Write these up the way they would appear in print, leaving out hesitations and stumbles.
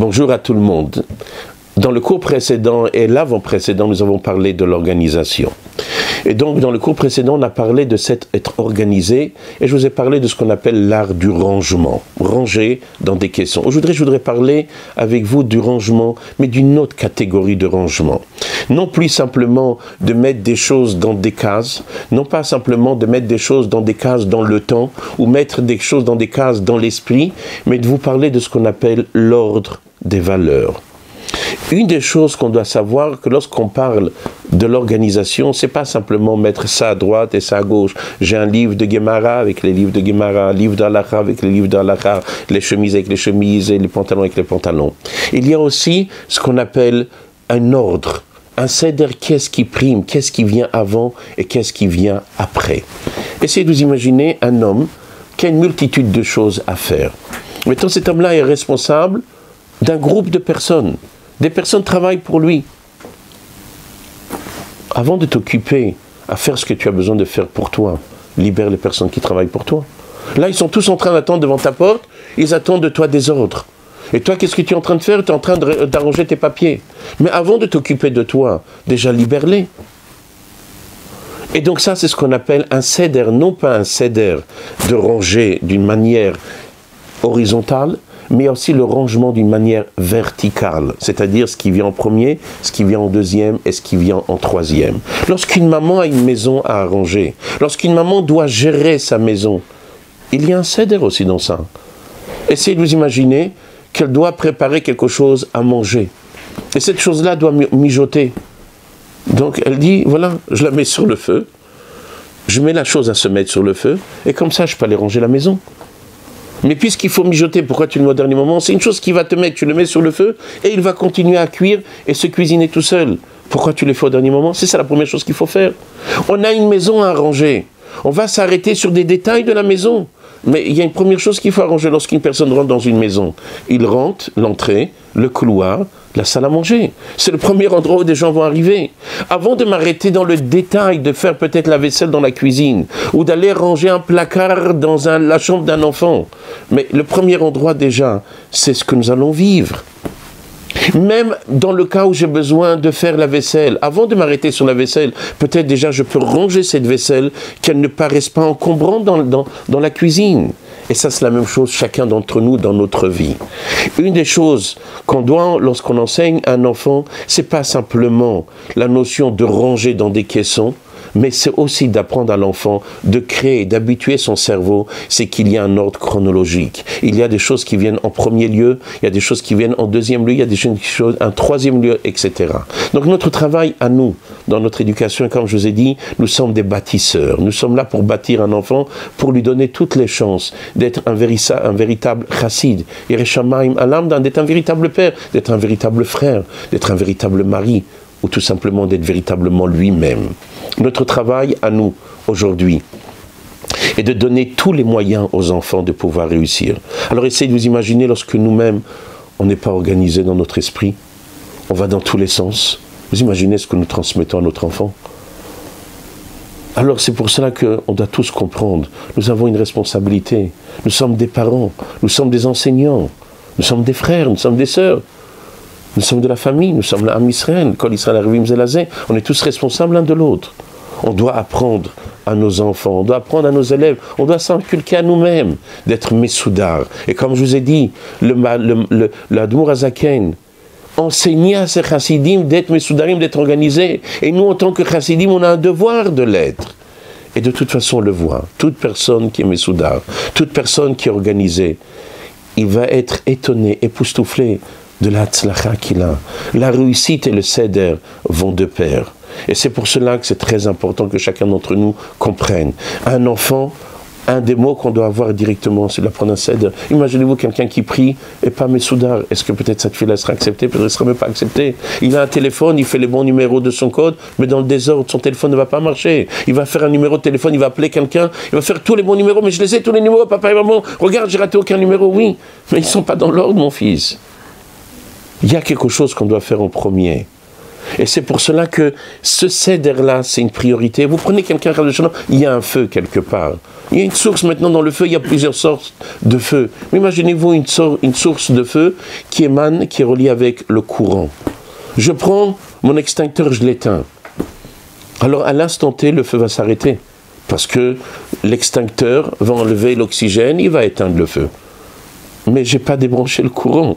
Bonjour à tout le monde. Dans le cours précédent et l'avant-précédent, nous avons parlé de l'organisation. Et donc, dans le cours précédent, on a parlé de être organisé, et je vous ai parlé de ce qu'on appelle l'art du rangement. Ranger dans des caissons. Aujourd'hui, je voudrais parler avec vous du rangement, mais d'une autre catégorie de rangement. Non plus simplement de mettre des choses dans des cases, non pas simplement de mettre des choses dans des cases dans le temps, ou mettre des choses dans des cases dans l'esprit, mais de vous parler de ce qu'on appelle l'ordre des valeurs. Une des choses qu'on doit savoir, que lorsqu'on parle de l'organisation, c'est pas simplement mettre ça à droite et ça à gauche. J'ai un livre de Gemara avec les livres de Gemara, un livre d'Halakha avec les livres d'Halakha, les chemises avec les chemises et les pantalons avec les pantalons. Il y a aussi ce qu'on appelle un ordre, un seder, qu'est-ce qui prime, qu'est-ce qui vient avant et qu'est-ce qui vient après. Essayez de vous imaginer un homme qui a une multitude de choses à faire. Maintenant, cet homme-là est responsable d'un groupe de personnes. Des personnes travaillent pour lui. Avant de t'occuper à faire ce que tu as besoin de faire pour toi, libère les personnes qui travaillent pour toi. Là, ils sont tous en train d'attendre devant ta porte, ils attendent de toi des ordres. Et toi, qu'est-ce que tu es en train de faire? Tu es en train d'arranger tes papiers. Mais avant de t'occuper de toi, déjà libère-les. Et donc ça, c'est ce qu'on appelle un seder, non pas un seder de ranger d'une manière horizontale, mais aussi le rangement d'une manière verticale, c'est-à-dire ce qui vient en premier, ce qui vient en deuxième et ce qui vient en troisième. Lorsqu'une maman a une maison à arranger, lorsqu'une maman doit gérer sa maison, il y a un seder aussi dans ça. Essayez de vous imaginer qu'elle doit préparer quelque chose à manger. Et cette chose-là doit mijoter. Donc elle dit, voilà, je la mets sur le feu, je mets la chose à se mettre sur le feu, et comme ça je peux aller ranger la maison. Mais puisqu'il faut mijoter, pourquoi tu le mets au dernier moment? C'est une chose qui va te mettre, tu le mets sur le feu, et il va continuer à cuire et se cuisiner tout seul. Pourquoi tu le fais au dernier moment? C'est ça la première chose qu'il faut faire. On a une maison à arranger. On va s'arrêter sur des détails de la maison. Mais il y a une première chose qu'il faut arranger lorsqu'une personne rentre dans une maison. Il rentre, l'entrée, le couloir, la salle à manger. C'est le premier endroit où des gens vont arriver. Avant de m'arrêter dans le détail de faire peut-être la vaisselle dans la cuisine ou d'aller ranger un placard dans la chambre d'un enfant. Mais le premier endroit déjà, c'est ce que nous allons vivre. Même dans le cas où j'ai besoin de faire la vaisselle, avant de m'arrêter sur la vaisselle, peut-être déjà je peux ranger cette vaisselle, qu'elle ne paraisse pas encombrante dans la cuisine. Et ça, c'est la même chose, chacun d'entre nous, dans notre vie. Une des choses qu'on doit, lorsqu'on enseigne à un enfant, c'est pas simplement la notion de ranger dans des caissons, mais c'est aussi d'apprendre à l'enfant de créer, d'habituer son cerveau, c'est qu'il y a un ordre chronologique. Il y a des choses qui viennent en premier lieu, il y a des choses qui viennent en deuxième lieu, il y a des choses en troisième lieu, etc. Donc notre travail à nous, dans notre éducation, comme je vous ai dit, nous sommes des bâtisseurs. Nous sommes là pour bâtir un enfant, pour lui donner toutes les chances d'être un véritable chassid, Yereshamaim Alam, d'être un véritable père, d'être un véritable frère, d'être un véritable mari, ou tout simplement d'être véritablement lui-même. Notre travail à nous, aujourd'hui, est de donner tous les moyens aux enfants de pouvoir réussir. Alors essayez de vous imaginer lorsque nous-mêmes, on n'est pas organisé dans notre esprit, on va dans tous les sens. Vous imaginez ce que nous transmettons à notre enfant? Alors c'est pour cela qu'on doit tous comprendre, nous avons une responsabilité. Nous sommes des parents, nous sommes des enseignants, nous sommes des frères, nous sommes des sœurs. Nous sommes de la famille, nous sommes l'Am Israël, Kol Israël Arivim Zelazé, on est tous responsables l'un de l'autre. On doit apprendre à nos enfants, on doit apprendre à nos élèves, on doit s'inculquer à nous-mêmes d'être Messoudar. Et comme je vous ai dit, l'Admour Azaken enseignait à ces chassidim d'être Messoudarim, d'être organisés. Et nous, en tant que chassidim, on a un devoir de l'être. Et de toute façon, on le voit. Toute personne qui est Messoudar, toute personne qui est organisée, il va être étonné, époustouflé de la tzlacha qu'il a. La réussite et le seder vont de pair. Et c'est pour cela que c'est très important que chacun d'entre nous comprenne. Un enfant, un des mots qu'on doit avoir directement, c'est d'apprendre un seder. Imaginez-vous quelqu'un qui prie et pas Messoudar. Est-ce que peut-être cette fille-là sera acceptée? Peut-être qu'elle ne sera même pas acceptée. Il a un téléphone, il fait les bons numéros de son code, mais dans le désordre, son téléphone ne va pas marcher. Il va faire un numéro de téléphone, il va appeler quelqu'un, il va faire tous les bons numéros, mais je les ai tous les numéros, papa et maman. Regarde, j'ai raté aucun numéro, oui. Mais ils ne sont pas dans l'ordre, mon fils. Il y a quelque chose qu'on doit faire en premier. Et c'est pour cela que ce céder-là, c'est une priorité. Vous prenez quelqu'un, il y a un feu quelque part. Il y a une source maintenant dans le feu, il y a plusieurs sortes de feu. Imaginez-vous une source de feu qui émane, qui est reliée avec le courant. Je prends mon extincteur, je l'éteins. Alors à l'instant T, le feu va s'arrêter. Parce que l'extincteur va enlever l'oxygène, il va éteindre le feu. Mais je n'ai pas débranché le courant.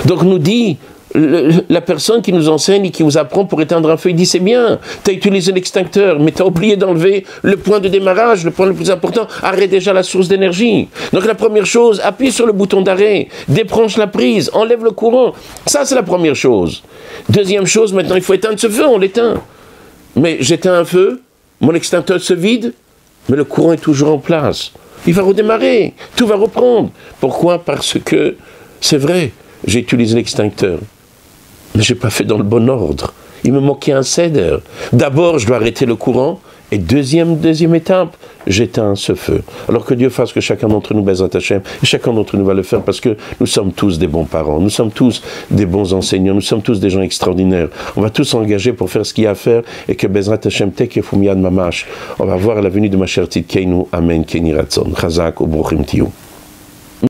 Donc nous dit, la personne qui nous enseigne et qui vous apprend pour éteindre un feu, il dit c'est bien, tu as utilisé l'extincteur, mais tu as oublié d'enlever le point de démarrage, le point le plus important, arrête déjà la source d'énergie. Donc la première chose, appuie sur le bouton d'arrêt, débranche la prise, enlève le courant. Ça c'est la première chose. Deuxième chose, maintenant il faut éteindre ce feu, on l'éteint. Mais j'éteins un feu, mon extincteur se vide, mais le courant est toujours en place. Il va redémarrer, tout va reprendre. Pourquoi? Parce que, c'est vrai, j'ai utilisé l'extincteur, mais je n'ai pas fait dans le bon ordre. Il me manquait un céder. D'abord, je dois arrêter le courant, et deuxième étape, j'éteins ce feu. Alors que Dieu fasse que chacun d'entre nous, Bezrat Hashem, et chacun d'entre nous va le faire, parce que nous sommes tous des bons parents, nous sommes tous des bons enseignants, nous sommes tous des gens extraordinaires. On va tous s'engager pour faire ce qu'il y a à faire, et que Bezrat Hashem, Tekefum Yad Mamash, on va voir la venue de ma chère Tzidkeinu, Amen, Keni Ratzon, Chazak, Ubruchim Tiyou.